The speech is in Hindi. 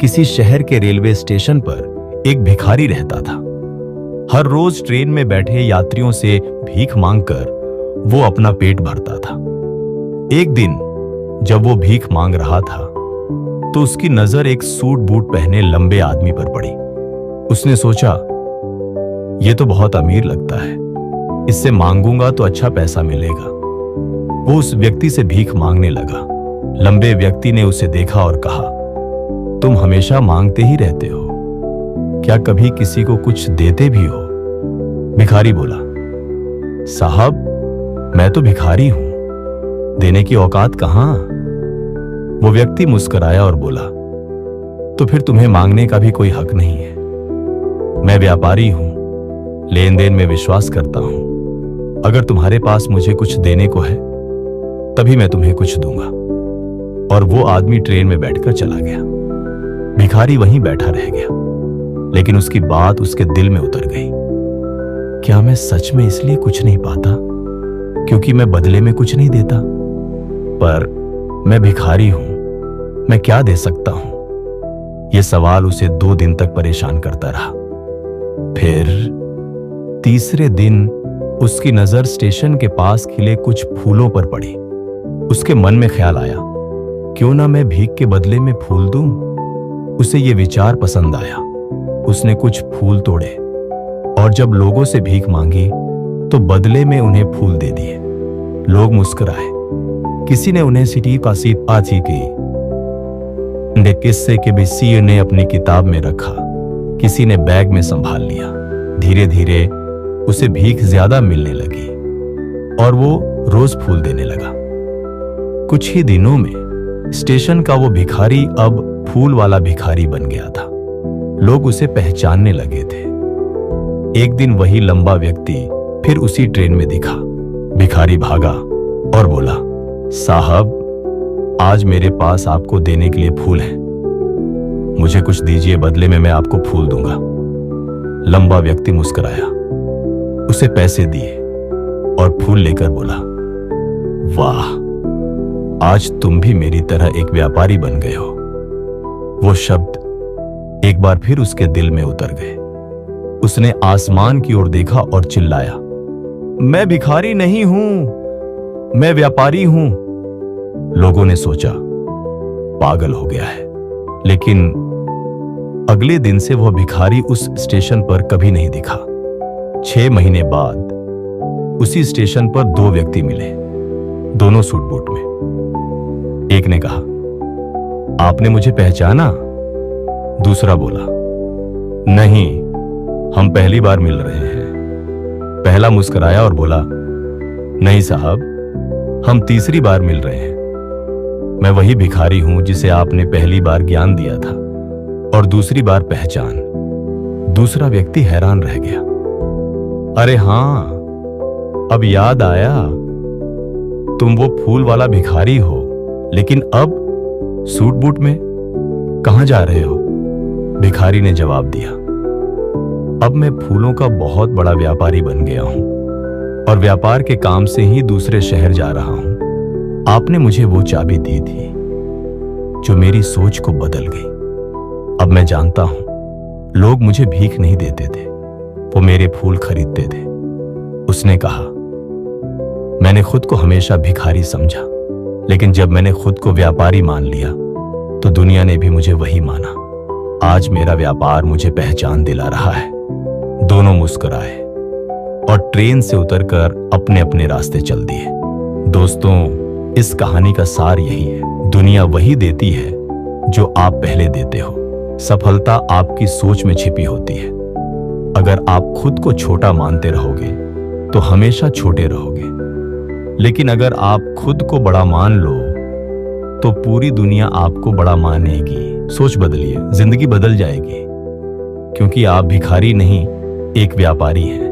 किसी शहर के रेलवे स्टेशन पर एक भिखारी रहता था। हर रोज ट्रेन में बैठे यात्रियों से भीख मांगकर वो अपना पेट भरता था। एक दिन जब वो भीख मांग रहा था तो उसकी नजर एक सूट बूट पहने लंबे आदमी पर पड़ी। उसने सोचा, ये तो बहुत अमीर लगता है, इससे मांगूंगा तो अच्छा पैसा मिलेगा। वो उस व्यक्ति से भीख मांगने लगा। लंबे व्यक्ति ने उसे देखा और कहा, तुम हमेशा मांगते ही रहते हो, क्या कभी किसी को कुछ देते भी हो? भिखारी बोला, साहब मैं तो भिखारी हूं, देने की औकात कहां? वो व्यक्ति मुस्कुराया और बोला, तो फिर तुम्हें मांगने का भी कोई हक नहीं है। मैं व्यापारी हूं, लेन देन में विश्वास करता हूं। अगर तुम्हारे पास मुझे कुछ देने को है तभी मैं तुम्हें कुछ दूंगा। और वो आदमी ट्रेन में बैठकर चला गया। भिखारी वहीं बैठा रह गया, लेकिन उसकी बात उसके दिल में उतर गई। क्या मैं सच में इसलिए कुछ नहीं पाता क्योंकि मैं बदले में कुछ नहीं देता? पर मैं भिखारी हूं, मैं क्या दे सकता हूं? यह सवाल उसे 2 दिन तक परेशान करता रहा। फिर तीसरे दिन उसकी नजर स्टेशन के पास खिले कुछ फूलों पर पड़ी। उसके मन में ख्याल आया, क्यों ना मैं भीख के बदले में फूल दूं? उसे ये विचार पसंद आया। उसने कुछ फूल तोड़े और जब लोगों से भीख मांगी तो बदले में उन्हें फूल दे दिए। लोग मुस्कुराए। किसी ने उन्हें सिटी का सीट आती की किस्से के बिस्सी ने अपनी किताब में रखा, किसी ने बैग में संभाल लिया। धीरे धीरे उसे भीख ज्यादा मिलने लगी और वो रोज फूल देने लगा। कुछ ही दिनों में स्टेशन का वो भिखारी अब फूल वाला भिखारी बन गया था। लोग उसे पहचानने लगे थे। एक दिन वही लंबा व्यक्ति फिर उसी ट्रेन में दिखा। भिखारी भागा और बोला, साहब आज मेरे पास आपको देने के लिए फूल हैं, मुझे कुछ दीजिए, बदले में मैं आपको फूल दूंगा। लंबा व्यक्ति मुस्कुराया, उसे पैसे दिए और फूल लेकर बोला, वाह आज तुम भी मेरी तरह एक व्यापारी बन गए हो। वो शब्द एक बार फिर उसके दिल में उतर गए। उसने आसमान की ओर देखा और चिल्लाया, मैं भिखारी नहीं हूं, मैं व्यापारी हूं। लोगों ने सोचा पागल हो गया है, लेकिन अगले दिन से वह भिखारी उस स्टेशन पर कभी नहीं दिखा। 6 महीने बाद उसी स्टेशन पर 2 व्यक्ति मिले, दोनों सूट बूट में। एक ने कहा, आपने मुझे पहचाना? दूसरा बोला, नहीं, हम पहली बार मिल रहे हैं। पहला मुस्कुराया और बोला, नहीं साहब, हम तीसरी बार मिल रहे हैं। मैं वही भिखारी हूं जिसे आपने पहली बार ज्ञान दिया था और दूसरी बार पहचान। दूसरा व्यक्ति हैरान रह गया। अरे हां, अब याद आया, तुम वो फूल वाला भिखारी हो, लेकिन अब सूट बूट में कहां जा रहे हो? भिखारी ने जवाब दिया, अब मैं फूलों का बहुत बड़ा व्यापारी बन गया हूं और व्यापार के काम से ही दूसरे शहर जा रहा हूं। आपने मुझे वो चाबी दी थी जो मेरी सोच को बदल गई। अब मैं जानता हूं, लोग मुझे भीख नहीं देते थे, वो मेरे फूल खरीदते थे। उसने कहा, मैंने खुद को हमेशा भिखारी समझा, लेकिन जब मैंने खुद को व्यापारी मान लिया तो दुनिया ने भी मुझे वही माना। आज मेरा व्यापार मुझे पहचान दिला रहा है। दोनों मुस्कुराए और ट्रेन से उतरकर अपने अपने रास्ते चल दिए। दोस्तों, इस कहानी का सार यही है, दुनिया वही देती है जो आप पहले देते हो। सफलता आपकी सोच में छिपी होती है। अगर आप खुद को छोटा मानते रहोगे तो हमेशा छोटे रहोगे, लेकिन अगर आप खुद को बड़ा मान लो तो पूरी दुनिया आपको बड़ा मानेगी। सोच बदलिए, जिंदगी बदल जाएगी, क्योंकि आप भिखारी नहीं, एक व्यापारी हैं।